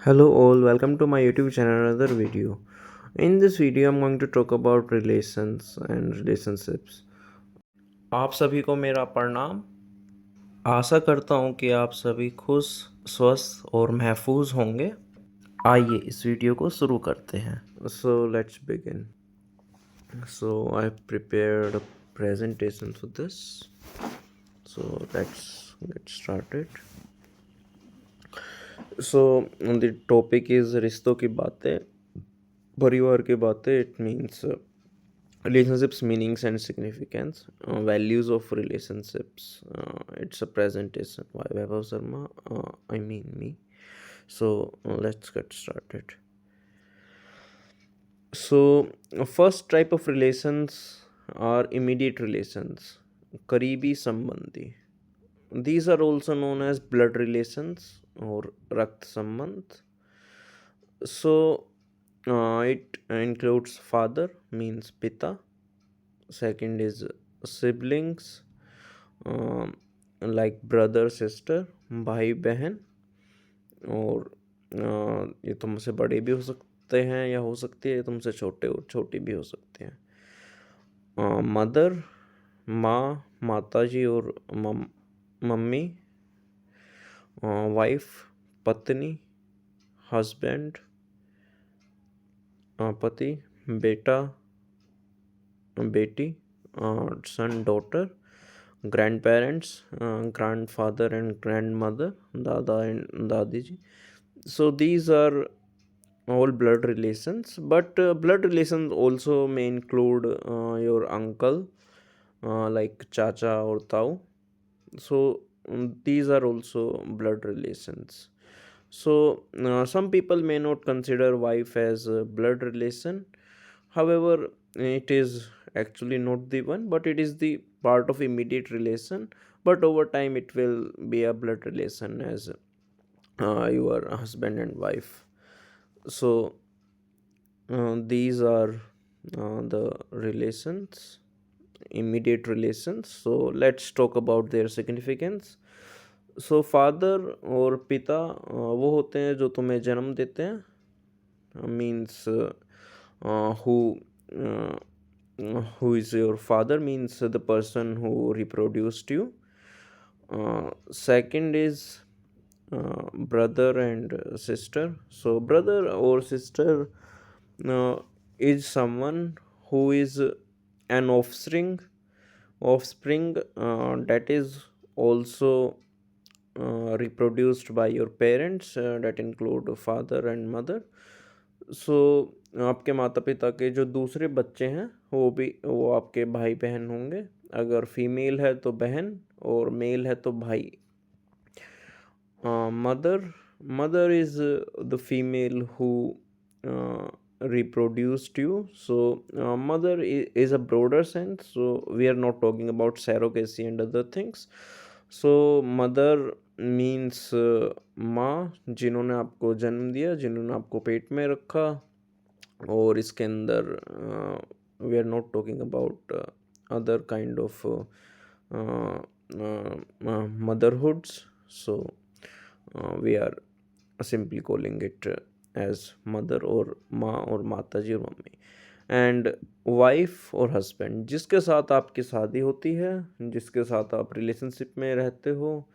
Hello all, welcome to my YouTube channel another video. In this video I'm going to talk about relations and relationships. आप सभी को मेरा प्रणाम। आशा करता हूँ कि आप सभी खुश, स्वस्थ और महफूज होंगे। आइए इस वीडियो को शुरू करते हैं। So let's begin. So I prepared a presentation for this. So let's get started. So the topic is रिश्तों की बातें, परिवार की बातें. It means relationships meanings and significance, values of relationships. It's a presentation by Vaibhav Sharma, I mean me. So let's get started. So first type of relations are immediate relations, करीबी संबंधी. These are also known as blood relations or रक्त संबंध. So it includes father means पिता. Second is siblings, like brother sister, भाई बहन. और ये तुमसे बड़े भी हो सकते हैं या हो सकती है तुमसे छोटे और छोटी भी हो सकते हैं. मदर माँ, माता जी और मम्मी. वाइफ पत्नी, हस्बैंड पति, बेटा बेटी, son daughter, grandparents, grandfather and grandmother, dada and dadi ji. So these are all blood relations, but blood relations also may include your uncle, like chacha or tau. So these are also blood relations. So some people may not consider wife as a blood relation. However, it is actually not the one, but it is the part of immediate relation. But over time, it will be a blood relation as your husband and wife. So these are the relations, immediate relations. So let's talk about their significance. So father और पिता वो होते हैं जो तुम्हें जन्म देते हैं. Means who is your father means the person who reproduced you. Second is brother and sister. So brother or sister uh, is someone who is an offspring that is also reproduced by your parents, that include father and mother. सो आपके माता पिता के जो दूसरे बच्चे हैं वो आपके भाई बहन होंगे. अगर फीमेल है तो बहन और मेल है तो भाई. Mother is the female who reproduced you. So mother is a broader sense, so we are not talking about surrogacy and other things. So mother means माँ जिन्होंने आपको जन्म दिया, जिन्होंने आपको पेट में रखा. और इसके अंदर we are not talking about other kind of motherhoods. So we are simply calling it as mother और माँ और माता जी और मम्मी. एंड वाइफ और हस्बैंड जिसके साथ आपकी शादी होती है, जिसके साथ आप रिलेशनशिप में रहते हो,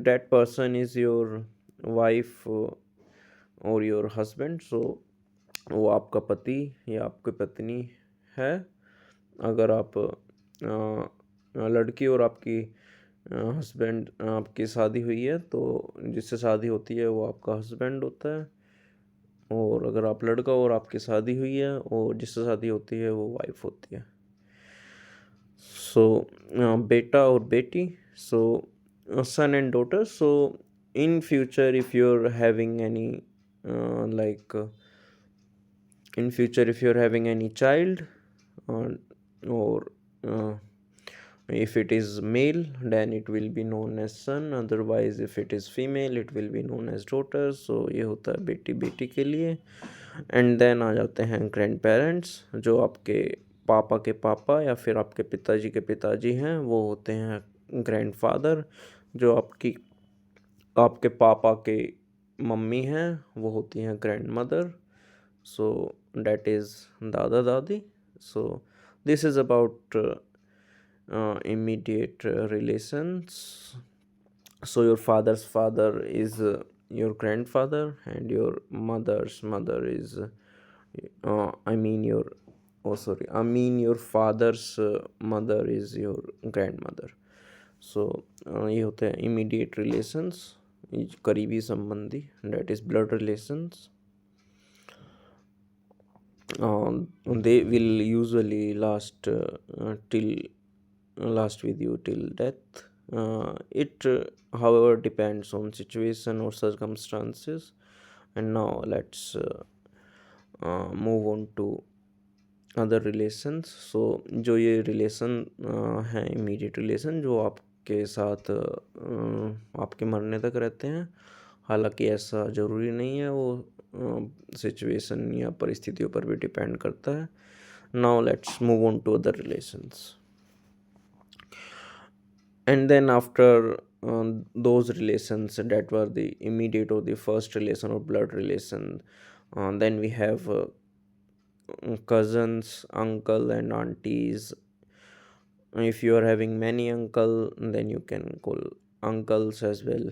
that person is your wife or your husband. So वो आपका पति या आपकी पत्नी है. अगर आप लड़की और आपकी हस्बैंड आपकी शादी हुई है तो जिससे शादी होती है वो आपका हस्बैंड होता है. और अगर आप लड़का और आपकी शादी हुई है और जिससे शादी होती है वो वाइफ होती है. सो बेटा और बेटी. सो son and daughter. So in future if you're having any like in future if you're having any child, or if it is male then it will be known as son, otherwise if it is female it will be known as daughter. So ये होता है बेटी बेटी के लिए. And then आ जाते हैं grand parents, जो आपके पापा के पापा या फिर आपके पिताजी के पिताजी हैं. वो होते हैं ग्रैंड फादर, जो आपके पापा के मम्मी हैं वो होती हैं grand mother, so that is दादा दादी. So this is about immediate relations. So your father's father is your grandfather, and your mother's mother is I mean your oh sorry I mean your father's mother is your grandmother. So ये होते हैं immediate relations, करीबी संबंधी, that is blood relations. They will usually last with you till death. It however depends on situation or circumstances. And now let's move on to other relations. So जो ये relation हैं, immediate relation, जो आपके साथ आपके मरने तक रहते हैं. हालांकि ऐसा ज़रूरी नहीं है, वो सिचुएशन या परिस्थितियों पर भी डिपेंड करता है. Now let's move on to other relations. And then after those relations that were the immediate or the first relation or blood relation, then we have cousins, uncle and aunties. If you are having many uncle, then you can call uncles as well.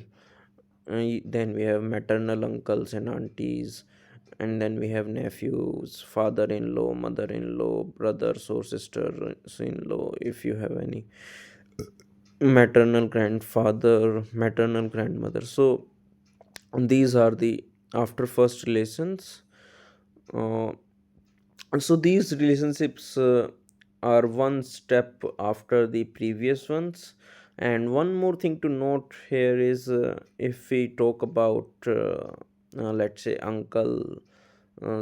Then we have maternal uncles and aunties, and then we have nephews, father-in-law, mother-in-law, brothers or sisters-in-law, if you have any, maternal grandfather, maternal grandmother. So these are the after first relations. uh, so these relationships are one step after the previous ones. And one more thing to note here is, if we talk about let's say uncle,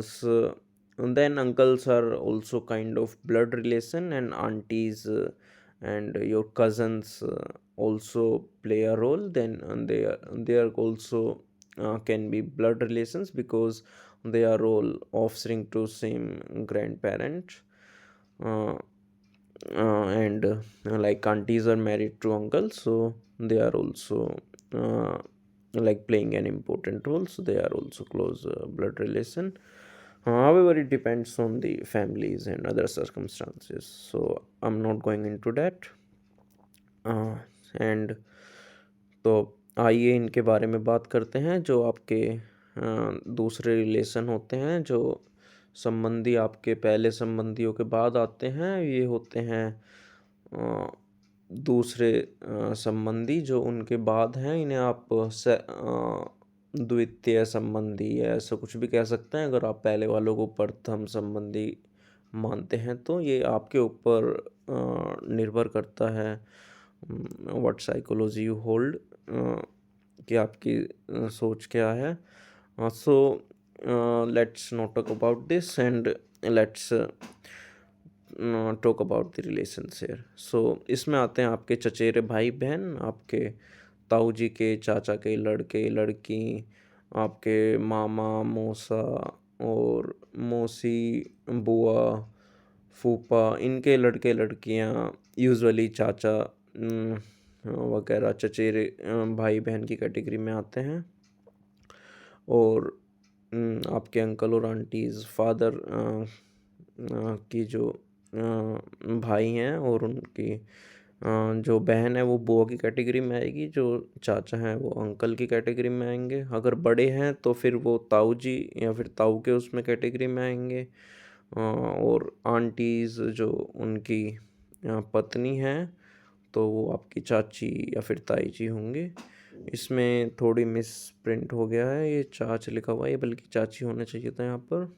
so and then uncles are also kind of blood relation, and aunties and your cousins also play a role. Then they are also can be blood relations, because they are all offspring to same grandparent. uh, and like aunties are married to uncles, so they are also uh, like playing an important role, so they are also close blood relation. However, it depends on the families and other circumstances, so I'm not going into that. And तो आइए इनके बारे में बात करते हैं, जो आपके दूसरे रिलेशन होते हैं, जो संबंधी आपके पहले संबंधियों के बाद आते हैं. ये होते हैं दूसरे संबंधी जो उनके बाद हैं. इन्हें आप द्वितीय संबंधी या ऐसा कुछ भी कह सकते हैं. अगर आप पहले वालों को प्रथम संबंधी मानते हैं, तो ये आपके ऊपर निर्भर करता है व्हाट साइकोलॉजी यू होल्ड, कि आपकी सोच क्या है. So let's not talk about this, and let's talk about the relations here. So इसमें आते हैं आपके चचेरे भाई बहन, आपके ताऊ जी के चाचा के लड़के लड़की, आपके मामा मौसा और मौसी, बुआ, फूफा, इनके लड़के लड़कियां यूजुअली चाचा वगैरह चचेरे भाई बहन की कैटेगरी में आते हैं. और आपके अंकल और आंटीज़ फादर की जो भाई हैं, और उनकी जो बहन है वो बुआ की कैटेगरी में आएगी. जो चाचा हैं वो अंकल की कैटेगरी में आएंगे. अगर बड़े हैं तो फिर वो ताऊ जी या फिर ताऊ के उसमें कैटेगरी में आएंगे. और आंटीज़ जो उनकी पत्नी हैं, तो वो आपकी चाची या फिर ताई जी होंगे. इसमें थोड़ी मिस प्रिंट हो गया है, ये चाच लिखा हुआ है, बल्कि चाची होना चाहिए था यहाँ पर.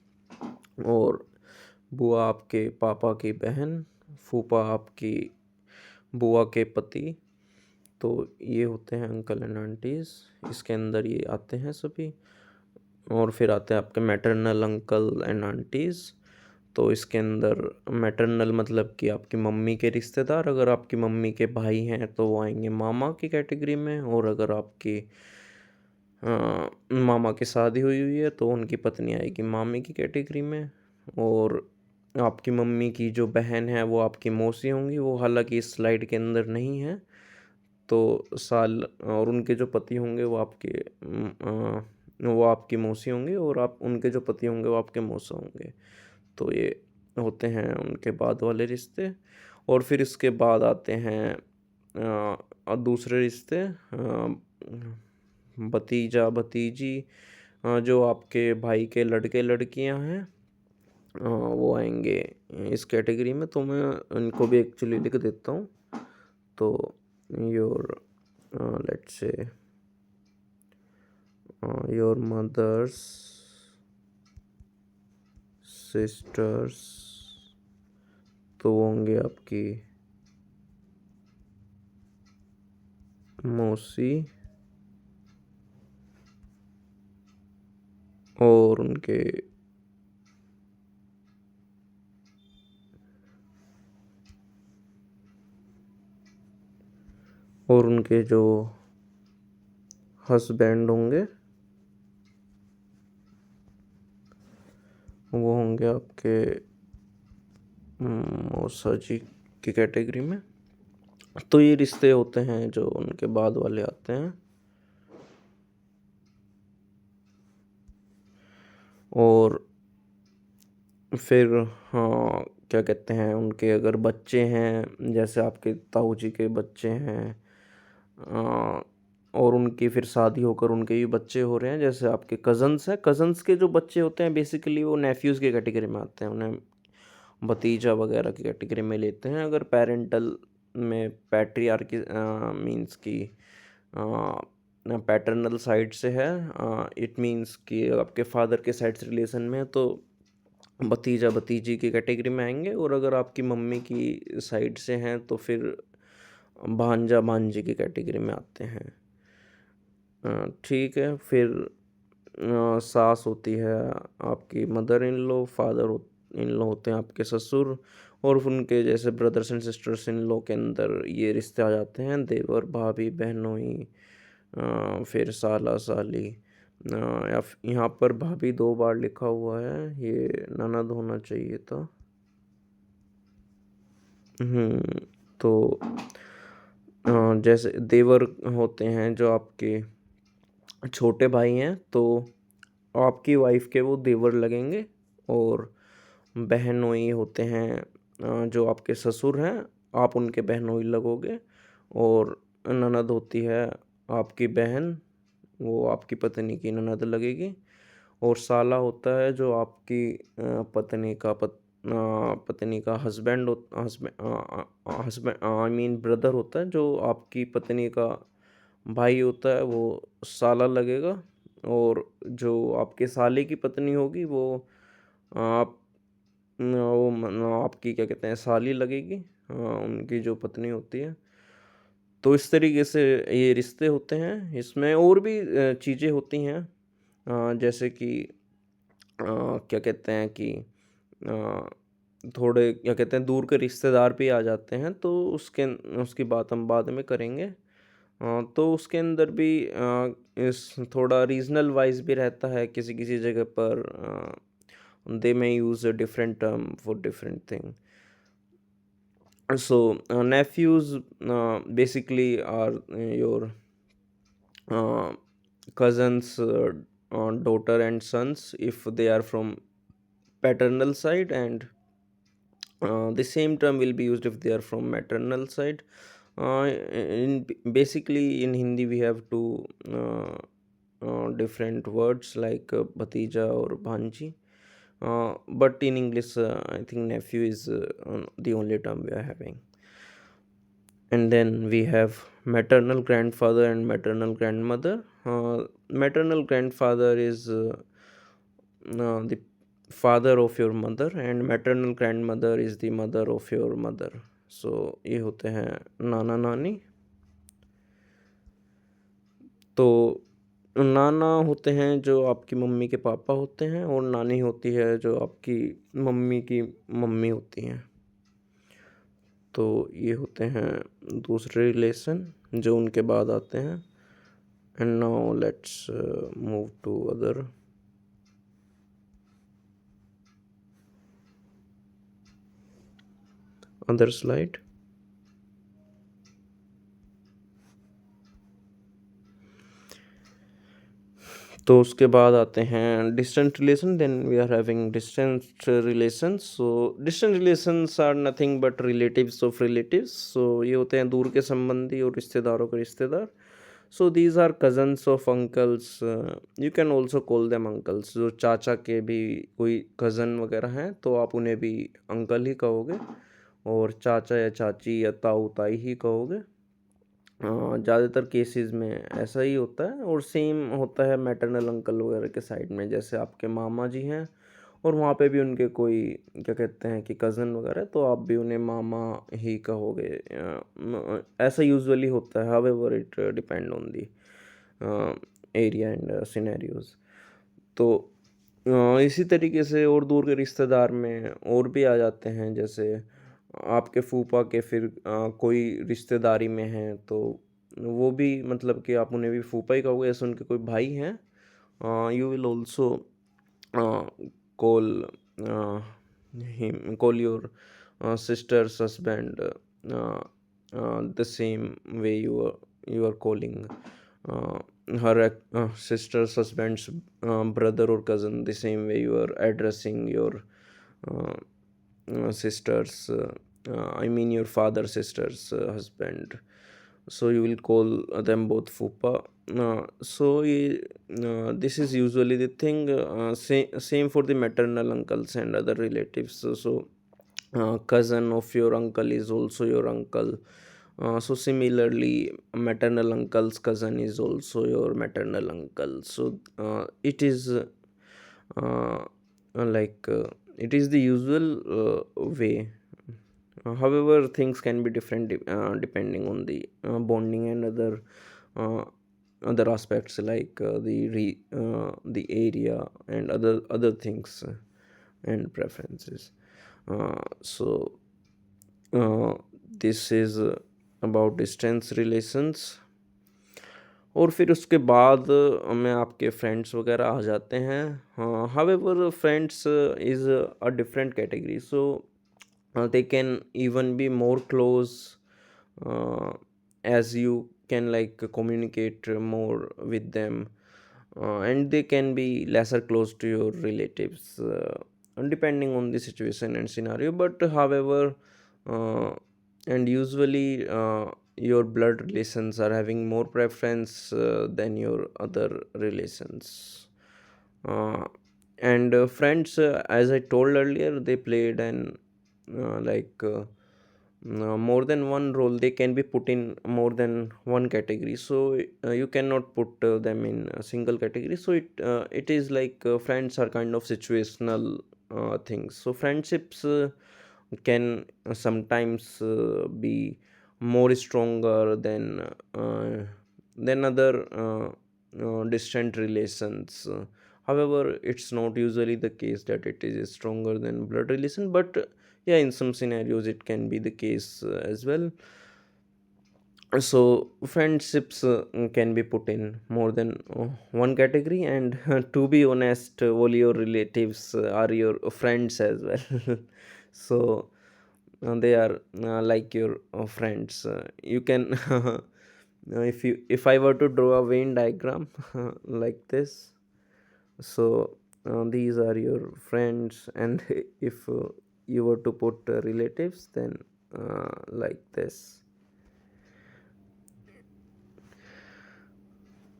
और बुआ आपके पापा की बहन, फूफा आपकी बुआ के पति. तो ये होते हैं अंकल एंड आंटीज़, इसके अंदर ये आते हैं सभी. और फिर आते हैं आपके मैटरनल अंकल एंड आंटीज़. तो इसके अंदर मैटरनल मतलब कि आपकी मम्मी के रिश्तेदार. अगर आपकी मम्मी के भाई हैं तो वो आएंगे मामा की कैटेगरी में. और अगर आपकी मामा की शादी हुई है तो उनकी पत्नी आएगी मामी की कैटेगरी में. और आपकी मम्मी की जो बहन है वो आपकी मौसी होंगी. वो हालांकि इस स्लाइड के अंदर नहीं है, तो साल और उनके जो पति होंगे वो आपके वो आपकी मौसी होंगे, और आप उनके जो पति होंगे वो आपके मौसा होंगे। तो ये होते हैं उनके बाद वाले रिश्ते। और फिर इसके बाद आते हैं दूसरे रिश्ते, भतीजा भतीजी, जो आपके भाई के लड़के लड़कियां हैं, वो आएंगे इस कैटेगरी में। तो मैं इनको भी एक्चुअली लिख देता हूँ। तो your let's say your mother's sisters, तो वो होंगे आपकी मौसी और उनके जो हस्बैंड होंगे वो होंगे आपके मौसा जी की कैटेगरी में। तो ये रिश्ते होते हैं जो उनके बाद वाले आते हैं। और फिर हाँ, क्या कहते हैं, उनके अगर बच्चे हैं, जैसे आपके ताऊ जी के बच्चे हैं, अ, और उनकी फिर शादी होकर उनके भी बच्चे हो रहे हैं, जैसे आपके कज़न्स हैं, कज़न्स के जो बच्चे होते हैं बेसिकली वो नेफ्यूज़ की कैटेगरी में आते हैं, उन्हें भतीजा वगैरह की कैटेगरी में लेते हैं। अगर पेरेंटल में पैट्रियार्की मीन्स की पैटर्नल साइड से है, इट मीन्स कि आपके फादर के साइड से रिलेशन में है, तो भतीजा भतीजी की कैटेगरी में आएंगे। और अगर आपकी मम्मी की साइड से हैं तो फिर भांजा भांजी की कैटेगरी में आते हैं। ठीक है। फिर सास होती है आपकी mother in law, father in law होते हैं आपके ससुर, और उनके जैसे brothers and sisters in law के अंदर ये रिश्ते आ जाते हैं, देवर भाभी बहनोई, फिर साला साली, या यहाँ पर भाभी 2 बार लिखा हुआ है, ये ननद होना चाहिए था। तो जैसे देवर होते हैं जो आपके छोटे भाई हैं, तो आपकी वाइफ के वो देवर लगेंगे। और बहनोई होते हैं जो आपके ससुर हैं, आप उनके बहनोई लगोगे। और ननद होती है आपकी बहन, वो आपकी पत्नी की ननद लगेगी। और साला होता है जो आपकी पत्नी का husband husband I mean brother होता है, जो आपकी पत्नी का भाई होता है, वो साला लगेगा। और जो आपके साले की पत्नी होगी वो आप आपकी क्या कहते हैं, साली लगेगी, उनकी जो पत्नी होती है। तो इस तरीके से ये रिश्ते होते हैं। इसमें और भी चीज़ें होती हैं, जैसे कि क्या कहते हैं कि थोड़े क्या कहते हैं दूर के रिश्तेदार भी आ जाते हैं, तो उसकी बात हम बाद में करेंगे। तो उसके अंदर भी इस थोड़ा रीजनल वाइज भी रहता है, किसी किसी जगह पर दे may use a different term for different thing. So nephews basically are your uh, cousins, daughter and sons if they are from paternal side, and the same term will be used if they are from maternal side. Basically in Hindi we have two different words like bhatija or bhanji. But in English, I think nephew is the only term we are having. And then we have maternal grandfather and maternal grandmother. Maternal grandfather is the father of your mother, and maternal grandmother is the mother of your mother. So ये होते हैं नाना नानी। तो नाना होते हैं जो आपकी mummy के पापा होते हैं, और नानी होती है जो आपकी मम्मी की मम्मी होती हैं। तो ये होते हैं दूसरे रिलेशन जो उनके बाद आते हैं। And now let's move to other slide. तो उसके बाद आते हैं distant relation, then we are having distant relations. So distant relations are nothing but relatives of relatives. So ये होते हैं दूर के संबंधी और रिश्तेदारों के रिश्तेदार। So these are cousins of uncles, you can also call them uncles. जो चाचा के भी कोई कज़न वगैरह हैं तो आप उन्हें भी अंकल ही कहोगे, और चाचा या चाची या ताऊ ताई ही कहोगे। ज़्यादातर केसेस में ऐसा ही होता है, और सेम होता है मैटरनल अंकल वगैरह के साइड में, जैसे आपके मामा जी हैं और वहाँ पे भी उनके कोई क्या कहते हैं कि कज़न वगैरह, तो आप भी उन्हें मामा ही कहोगे। ऐसा यूजुअली होता है, however it depend on the area and scenarios. तो इसी तरीके से और दूर के रिश्तेदार में और भी आ जाते हैं, जैसे आपके फूफा के फिर कोई रिश्तेदारी में हैं तो वो भी मतलब कि आप उन्हें भी फूफा ही कहोगे। ऐसे उनके कोई भाई हैं, you will also call call your sister's husband the same way you are calling uh, her sister's husband's brother or cousin, the same way you are addressing your uh, sister's I mean your father sister's husband. So you will call them both fupa. This is usually the thing. Same for the maternal uncles and other relatives. Cousin of your uncle is also your uncle. So similarly, maternal uncle's cousin is also your maternal uncle. So it is like it is the usual way. However, things can be different depending on the bonding and uh, other aspects like the area and other things and preferences. So uh, this is about distance relations। और फिर उसके बाद में आपके friends वगैरह आ जाते हैं। However friends is a different category. So they can even be more close, as you can like communicate more with them, and they can be lesser close to your relatives, depending on the situation and scenario. But however, uh, and usually your blood relations are having more preference than your other relations. uh, and friends, as I told earlier, they played an more than one role. They can be put in more than one category, so you cannot put them in a single category. So it is like friends are kind of situational things. So friendships can sometimes be more stronger than other distant relations. However, it's not usually the case that it is stronger than blood relation, but yeah, in some scenarios it can be the case as well. So friendships can be put in more than one category, and to be honest, all your relatives are your friends as well. So they are like your friends. You can if I were to draw a Venn diagram like this, so these are your friends, and if you were to put relatives, then like this.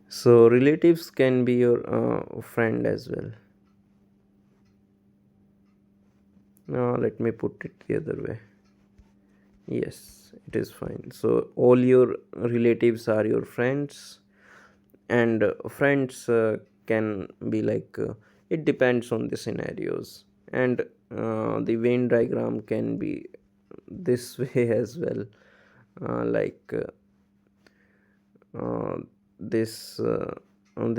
So relatives can be your friend as well. Now let me put it the other way. Yes, it is fine. So all your relatives are your friends, and friends can be like it depends on the scenarios, and the Venn diagram can be this way as well. Like uh, this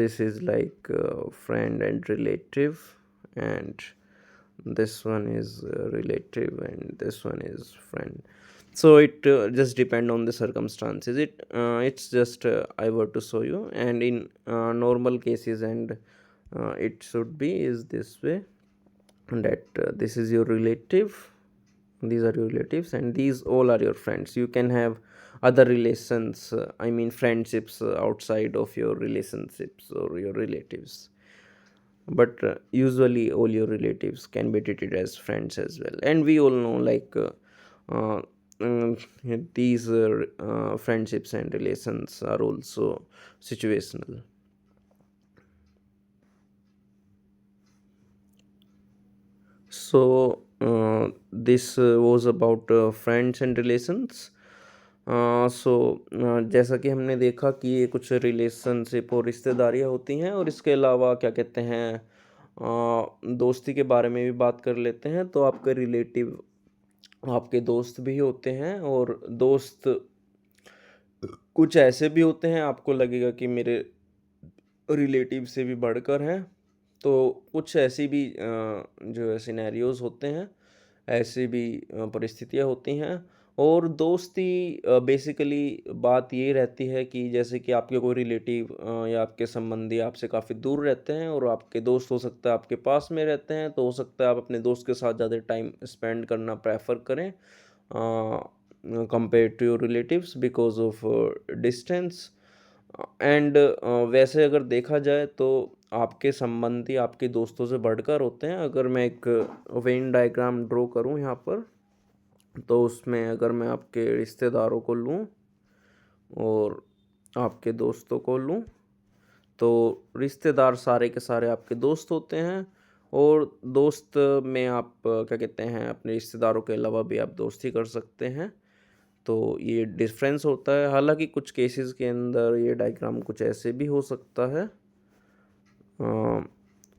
this is like friend and relative, and this one is relative, and this one is friend. So it just depend on the circumstances. It's just I were to show you, and in normal cases, and it should be is this way, that this is your relative, these are your relatives, and these all are your friends. You can have other relations, I mean friendships outside of your relationships or your relatives. But usually all your relatives can be treated as friends as well, and we all know like uh, these friendships and relations are also situational. So this was about friends and relations. सो जैसा कि हमने देखा कि ये कुछ relationship और रिश्तेदारियाँ होती हैं, और इसके अलावा क्या कहते हैं दोस्ती के बारे में भी बात कर लेते हैं। तो आपके रिलेटिव आपके दोस्त भी होते हैं, और दोस्त कुछ ऐसे भी होते हैं आपको लगेगा कि मेरे रिलेटिव से भी बढ़कर हैं। तो कुछ ऐसी भी जो है सिनेरियोज़ होते हैं, ऐसी भी परिस्थितियाँ होती हैं। और दोस्ती बेसिकली बात ये रहती है कि जैसे कि आपके कोई रिलेटिव या आपके संबंधी आपसे काफ़ी दूर रहते हैं, और आपके दोस्त हो सकता है आपके पास में रहते हैं, तो हो सकता है आप अपने दोस्त के साथ ज़्यादा टाइम स्पेंड करना प्रेफर करें compare to your relatives because of distance. And वैसे अगर देखा जाए तो आपके संबंधी आपके दोस्तों से बढ़कर होते हैं। अगर मैं एक वेन डायग्राम ड्रॉ करूं यहाँ पर, तो उसमें अगर मैं आपके रिश्तेदारों को लूं और आपके दोस्तों को लूं, तो रिश्तेदार सारे के सारे आपके दोस्त होते हैं, और दोस्त में आप क्या कहते हैं अपने रिश्तेदारों के अलावा भी आप दोस्ती कर सकते हैं। तो ये डिफरेंस होता है। हालांकि कुछ केसेस के अंदर ये डायग्राम कुछ ऐसे भी हो सकता है।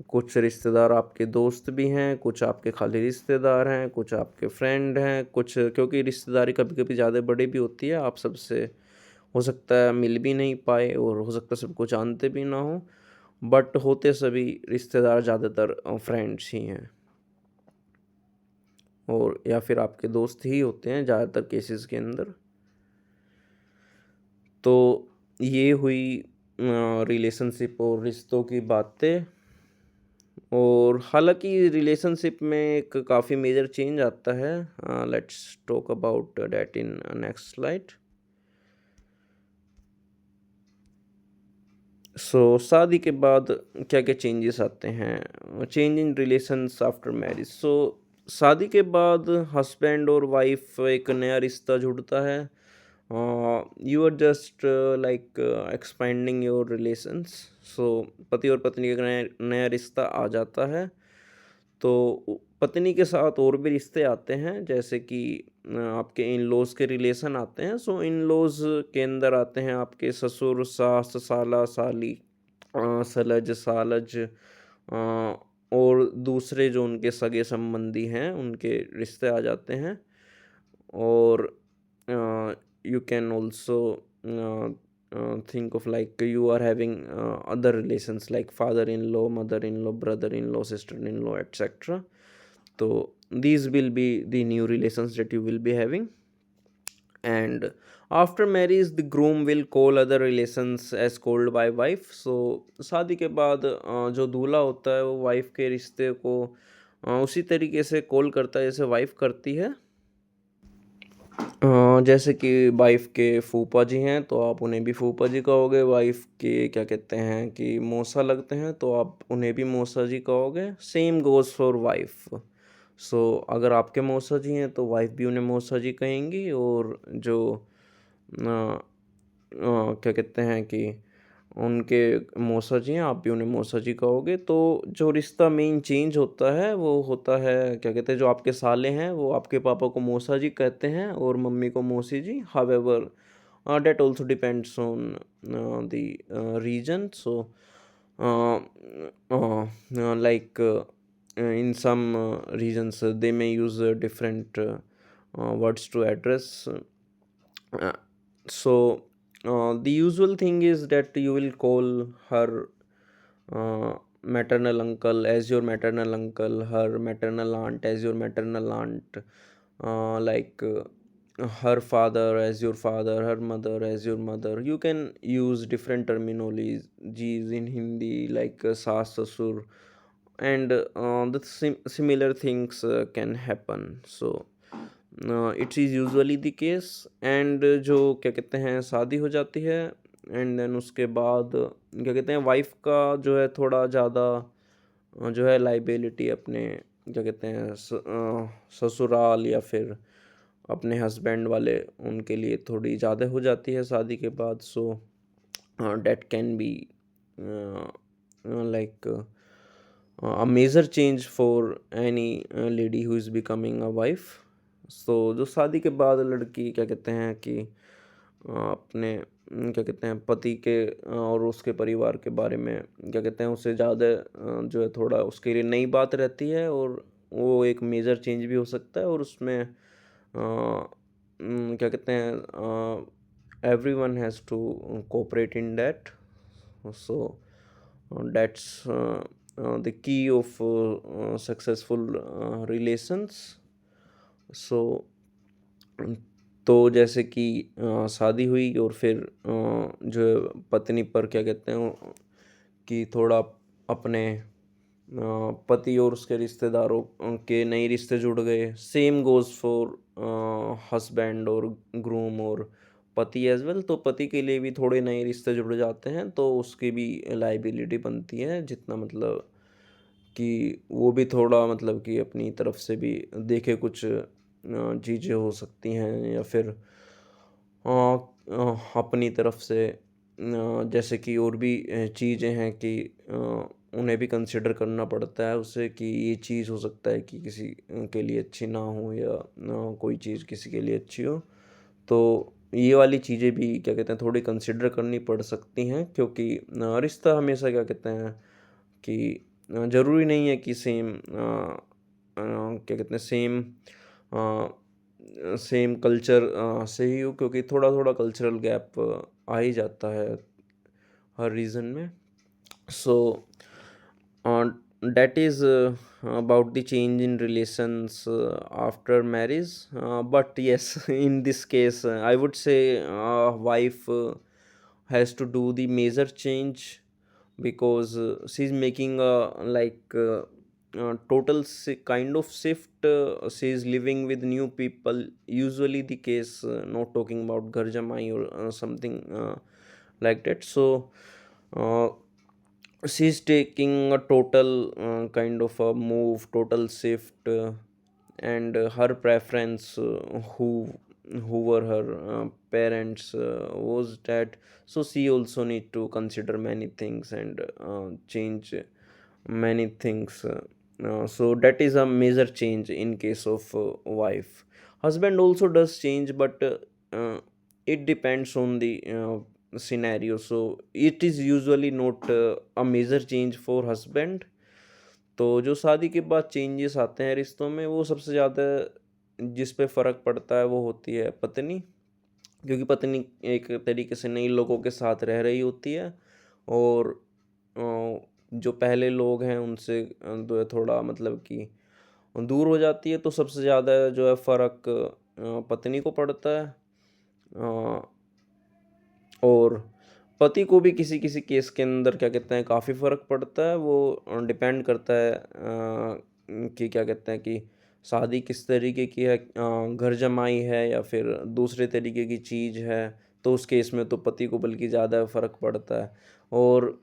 कुछ रिश्तेदार आपके दोस्त भी हैं, कुछ आपके खाली रिश्तेदार हैं, कुछ आपके फ्रेंड हैं, कुछ क्योंकि रिश्तेदारी कभी कभी ज़्यादा बड़ी भी होती है, आप सबसे हो सकता है मिल भी नहीं पाए, और हो सकता है सबको जानते भी ना हो, बट होते सभी रिश्तेदार ज़्यादातर फ्रेंड्स ही हैं, और या फिर आपके दोस्त ही होते हैं ज़्यादातर केसेस के अंदर। तो ये हुई रिलेशनशिप और रिश्तों की बातें। और हालांकि रिलेशनशिप में एक काफ़ी मेजर चेंज आता है। Let's talk about that in next slide. So शादी के बाद क्या क्या चेंजेस आते हैं, change in relations after marriage. So शादी के बाद हस्बैंड और वाइफ एक नया रिश्ता जुड़ता है। You are just like expanding your relations. So पति और पत्नी का नया नया रिश्ता आ जाता है। तो पत्नी के साथ और भी रिश्ते आते हैं, जैसे कि आपके इन लॉज के रिलेशन आते हैं। सो इन लॉज के अंदर आते हैं आपके ससुर सास साला साली सलज सालज और दूसरे जो उनके सगे संबंधी हैं उनके रिश्ते आ जाते हैं। और you can also think of like you are having other relations like father-in-law, mother-in-law, brother-in-law, sister-in-law, etc. So these will be the new relations that you will be having. And after marriage the groom will call other relations as called by wife. So शादी के बाद जो दूल्हा होता है वो wife के रिश्ते को उसी तरीके से कॉल करता है जैसे वाइफ करती है। जैसे कि वाइफ के फूफा जी हैं तो आप उन्हें भी फूफा जी कहोगे, वाइफ के क्या कहते हैं कि मौसा लगते हैं तो आप उन्हें भी मौसा जी कहोगे। Same goes for wife. So अगर आपके मौसा जी हैं तो वाइफ भी उन्हें मौसा जी कहेंगी, और जो क्या कहते हैं कि उनके मौसा जी हैं आप भी उन्हें मौसा जी कहोगे। तो जो रिश्ता मेन चेंज होता है वो होता है क्या कहते हैं, जो आपके साले हैं वो आपके पापा को मौसा जी कहते हैं और मम्मी को मौसी जी। However that also depends on the region. So like in some regions they may use different words to address. uh, so the usual thing is that you will call her maternal uncle as your maternal uncle, her maternal aunt as your maternal aunt, like her father as your father, her mother as your mother. You can use different terminologies in Hindi like saas, sasur, and the similar things can happen. So it's is usually the case. And जो क्या कहते हैं शादी हो जाती है, and then उसके बाद क्या कहते हैं वाइफ का जो है थोड़ा ज़्यादा जो है लाइबिलिटी अपने क्या कहते हैं ससुराल या फिर अपने हस्बैंड वाले उनके लिए थोड़ी ज़्यादा हो जाती है शादी के बाद। So that can be like a major change for any lady who is becoming a wife। so जो शादी के बाद लड़की क्या कहते हैं कि अपने क्या कहते हैं पति के और उसके परिवार के बारे में क्या कहते हैं उसे ज़्यादा जो है थोड़ा उसके लिए नई बात रहती है, और वो एक मेजर चेंज भी हो सकता है। और उसमें क्या कहते हैं everyone has to cooperate in that। so that's the key of successful relations। so तो जैसे कि शादी हुई और फिर जो है पत्नी पर क्या कहते हैं कि थोड़ा अपने पति और उसके रिश्तेदारों के नए रिश्ते जुड़ गए। सेम गोज़ फॉर हस्बैंड और ग्रूम और पति एज़ वेल। तो पति के लिए भी थोड़े नए रिश्ते जुड़ जाते हैं, तो उसकी भी लायबिलिटी बनती है, जितना मतलब कि वो भी थोड़ा मतलब कि अपनी तरफ से भी देखे कुछ चीज़ें हो सकती हैं, या फिर अपनी तरफ से जैसे कि और भी चीज़ें हैं कि उन्हें भी कंसिडर करना पड़ता है उसे कि ये चीज़ हो सकता है कि किसी के लिए अच्छी ना हो, या कोई चीज़ किसी के लिए अच्छी हो। तो ये वाली चीज़ें भी क्या कहते हैं थोड़ी कंसिडर करनी पड़ सकती हैं, क्योंकि रिश्ता हमेशा क्या कहते हैं कि ज़रूरी नहीं है कि क्या कहते हैं सेम कल्चर से ही हो, क्योंकि थोड़ा थोड़ा कल्चरल गैप आ ही जाता है हर रीज़न में। सो that is about the change in relations after marriage। But yes, in this case I would say wife has to do the major change, because she's making a total kind of shift। She's living with new people, usually the case, not talking about ghar jamai or something like that। So uh, she's taking a total kind of a move, total shift, and her preference, who were her parents, was that. So she also need to consider many things and change many things. So that is a major change in case of wife. Husband also does change, but it depends on the scenario। so it is usually not a major change for husband। तो जो शादी के बाद changes आते हैं रिश्तों में, वो सबसे ज़्यादा जिस पे फ़र्क पड़ता है वो होती है पत्नी, क्योंकि पत्नी एक तरीके से नई लोगों के साथ रह रही होती है, और जो पहले लोग हैं उनसे जो है थोड़ा मतलब कि दूर हो जाती है। तो सबसे ज़्यादा जो है फ़र्क पत्नी को पड़ता है। और पति को भी किसी किसी केस के अंदर क्या कहते हैं काफ़ी फ़र्क पड़ता है। वो डिपेंड करता है कि क्या कहते हैं कि शादी किस तरीके की है, घर जमाई है या फिर दूसरे तरीके की चीज़ है। तो उस केस में तो पति को बल्कि ज़्यादा फ़र्क पड़ता है। और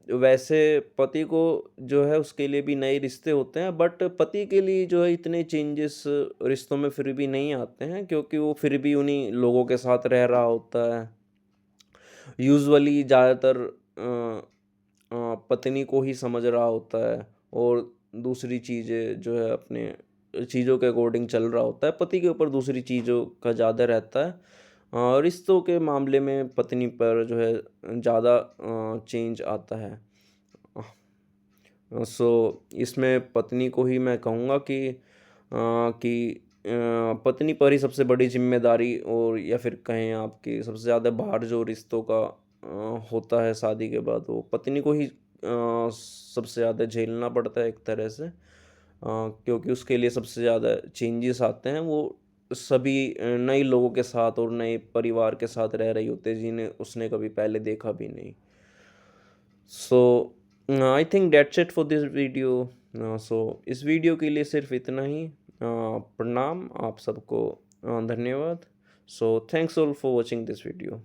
वैसे पति को जो है उसके लिए भी नए रिश्ते होते हैं, बट पति के लिए जो है इतने चेंजेस रिश्तों में फिर भी नहीं आते हैं, क्योंकि वो फिर भी उन्हीं लोगों के साथ रह रहा होता है। यूजुअली ज़्यादातर पत्नी को ही समझ रहा होता है, और दूसरी चीज़ें जो है अपने चीज़ों के अकॉर्डिंग चल रहा होता है। पति के ऊपर दूसरी चीज़ों का ज़्यादा रहता है। रिश्तों के मामले में पत्नी पर जो है ज़्यादा चेंज आता है। सो इसमें पत्नी को ही मैं कहूँगा पत्नी पर ही सबसे बड़ी जिम्मेदारी, और या फिर कहें आपकी सबसे ज़्यादा भार जो रिश्तों का होता है शादी के बाद, वो पत्नी को ही सबसे ज़्यादा झेलना पड़ता है एक तरह से। क्योंकि उसके लिए सबसे ज़्यादा चेंजेस आते हैं। वो सभी नए लोगों के साथ और नए परिवार के साथ रह रही होती है, जिन्हें उसने कभी पहले देखा भी नहीं। So I think that's it for this video. So इस वीडियो के लिए सिर्फ इतना ही। प्रणाम आप सबको, धन्यवाद. So thanks all for watching this video.